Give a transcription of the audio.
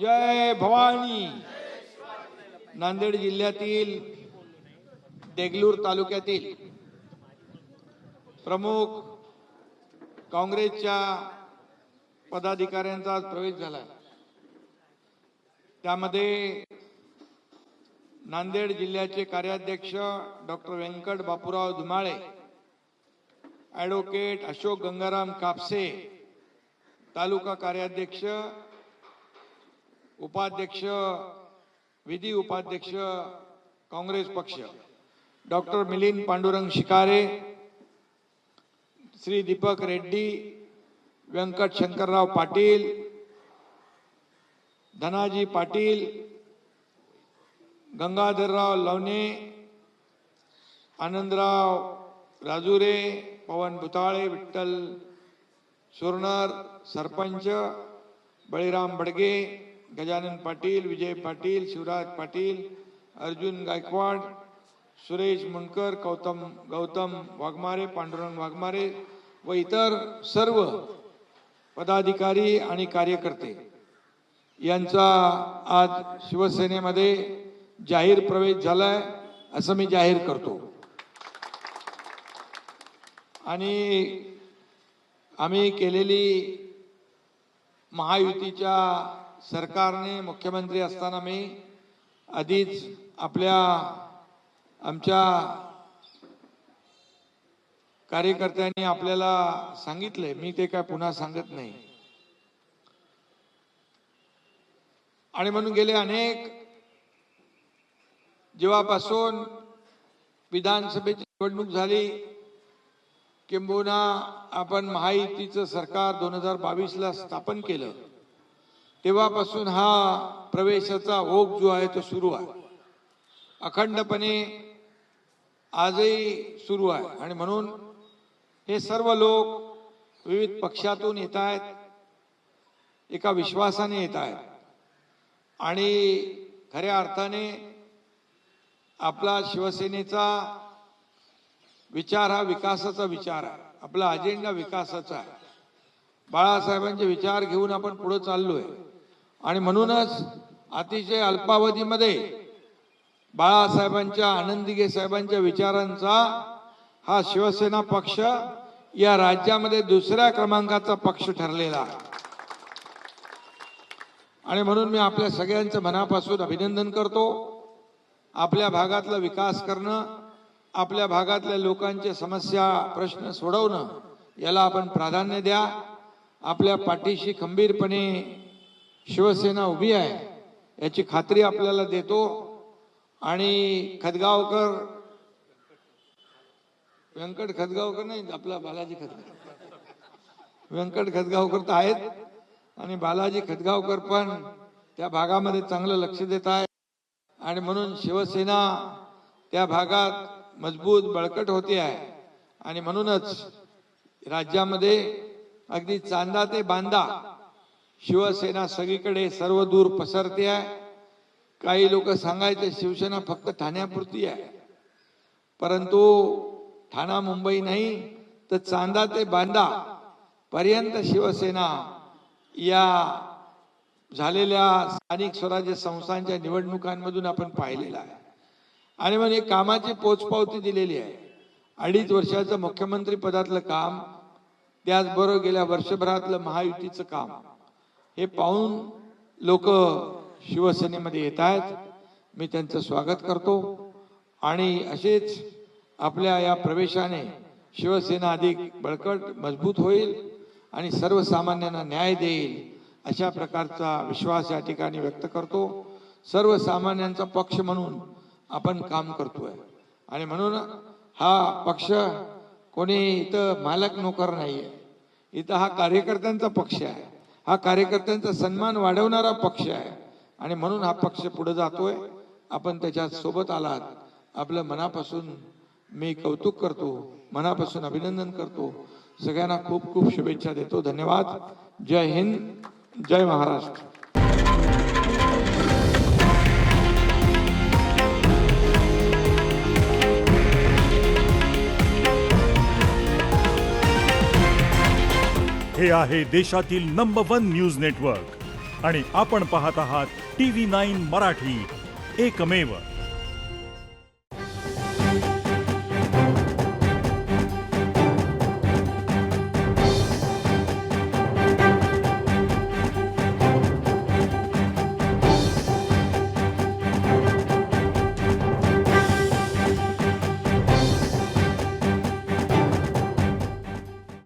जय भवानी. नांदेड जिल्ह्यातील देगलूर तालुक्यातील प्रमुख काँग्रेसच्या पदाधिकाऱ्यांचा प्रवेश झाला. त्यामध्ये नांदेड जिल्ह्याचे कार्याध्यक्ष डॉक्टर व्यंकट बापूराव धुमाळे, ॲडव्होकेट अशोक गंगाराम कापसे, तालुका कार्याध्यक्ष, उपाध्यक्ष, विधी उपाध्यक्ष काँग्रेस पक्ष डॉक्टर मिलिंद पांडुरंग शिकारे, श्री दीपक रेड्डी, व्यंकट शंकरराव पाटील, धनाजी पाटील, गंगाधरराव लवणे, आनंदराव राजुरे, पवन भुताळे, विठ्ठल सुरनर, सरपंच बळीराम बडगे, गजानन पाटील, विजय पाटील, शिवराज पाटील, अर्जुन गायकवाड, सुरेश मुंडकर, गौतम वाघमारे, पांडुरंग वाघमारे व इतर सर्व पदाधिकारी आणि कार्यकर्ते यांचा आज शिवसेनेमध्ये जाहीर प्रवेश झालाय असं मी जाहीर करतो. आणि आम्ही केलेली महायुतीच्या सरकारने मुख्यमंत्री असताना मी आधीच आमच्या कार्यकर्त्यांनी आपल्याला सांगितले, मी ते काय पुन्हा सांगत नाही. आणि म्हणून गेले अनेक जेव्हापासून विधानसभेची निवडणूक झाली, किंबहुना आपण महायुतीचं सरकार 2022ला स्थापन केलं, तेव्हापासून हा प्रवेशाचा ओघ जो आहे तो सुरू आहे, अखंडपणे आजही सुरू आहे. आणि म्हणून हे सर्व लोक विविध पक्षातून येत आहेत, एका विश्वासाने येत आहेत आणि खऱ्या अर्थाने आपला शिवसेनेचा विचार हा विकासाचा विचार आहे, आपला अजेंडा विकासाचा आहे. बाळासाहेबांचे विचार घेऊन आपण पुढे चाललोय आणि म्हणूनच अतिशय अल्पावधीमध्ये बाळासाहेबांच्या, आनंदीगे साहेबांच्या विचारांचा हा शिवसेना पक्ष या राज्यामध्ये दुसऱ्या क्रमांकाचा पक्ष ठरलेला आहे. आणि म्हणून मी आपल्या सगळ्यांचं मनापासून अभिनंदन करतो. आपल्या भागातला विकास करणं, आपल्या भागातल्या लोकांच्या समस्या प्रश्न सोडवणं याला आपण प्राधान्य द्या. आपल्या पाठीशी खंबीरपणे शिवसेना उभी आहे याची खात्री आपल्याला देतो. आणि व्यंकट खदगावकर नाही, आपला बालाजी खदगावकर, व्यंकट खदगावकर तर आहेत आणि बालाजी खदगावकर पण त्या भागामध्ये चांगलं लक्ष देत आहे. आणि म्हणून शिवसेना त्या भागात मजबूत बळकट होते आहे. आणि म्हणूनच राज्यामध्ये अगदी चांदा ते बांदा शिवसेना सगळीकडे सर्व दूर पसरते आहे. काही लोक सांगायचे शिवसेना फक्त ठाण्यापुरती आहे, परंतु ठाणा मुंबई नाही तर चांदा ते बांदा पर्यंत शिवसेना या झालेल्या स्थानिक स्वराज्य संस्थांच्या निवडणुकांमधून आपण पाहिलेला आहे. आणि मग एक कामाची पोचपावती दिलेली आहे. 2.5 वर्षाचं मुख्यमंत्री पदातलं काम, त्याचबरोबर गेल्या वर्षभरातलं महायुतीचं काम, हे पाहून लोक शिवसेनेमध्ये येत आहेत. मी त्यांचं स्वागत करतो. आणि असेच आपल्या या प्रवेशाने शिवसेना अधिक बळकट मजबूत होईल आणि सर्वसामान्यांना न्याय देईल अशा प्रकारचा विश्वास या ठिकाणी व्यक्त करतो. सर्वसामान्यांचा पक्ष म्हणून आपण काम करतोय आणि म्हणून हा पक्ष कोणी इथं मालक नोकर नाहीये. इथं हा कार्यकर्त्यांचा पक्ष आहे, हा कार्यकर्त्यांचा सन्मान वाढवणारा पक्ष आहे. आणि म्हणून हा पक्ष पुढे जातोय. आपण त्याच्या सोबत आलात, आपलं मनापासून मी कौतुक करतो, मनापासून अभिनंदन करतो. सगळ्यांना खूप खूप शुभेच्छा देतो. धन्यवाद. जय हिंद, जय महाराष्ट्र. हे आहे देशातील नंबर 1 न्यूज नेटवर्क आणि आपण पाहत आहात TV9 मराठी, एकमेव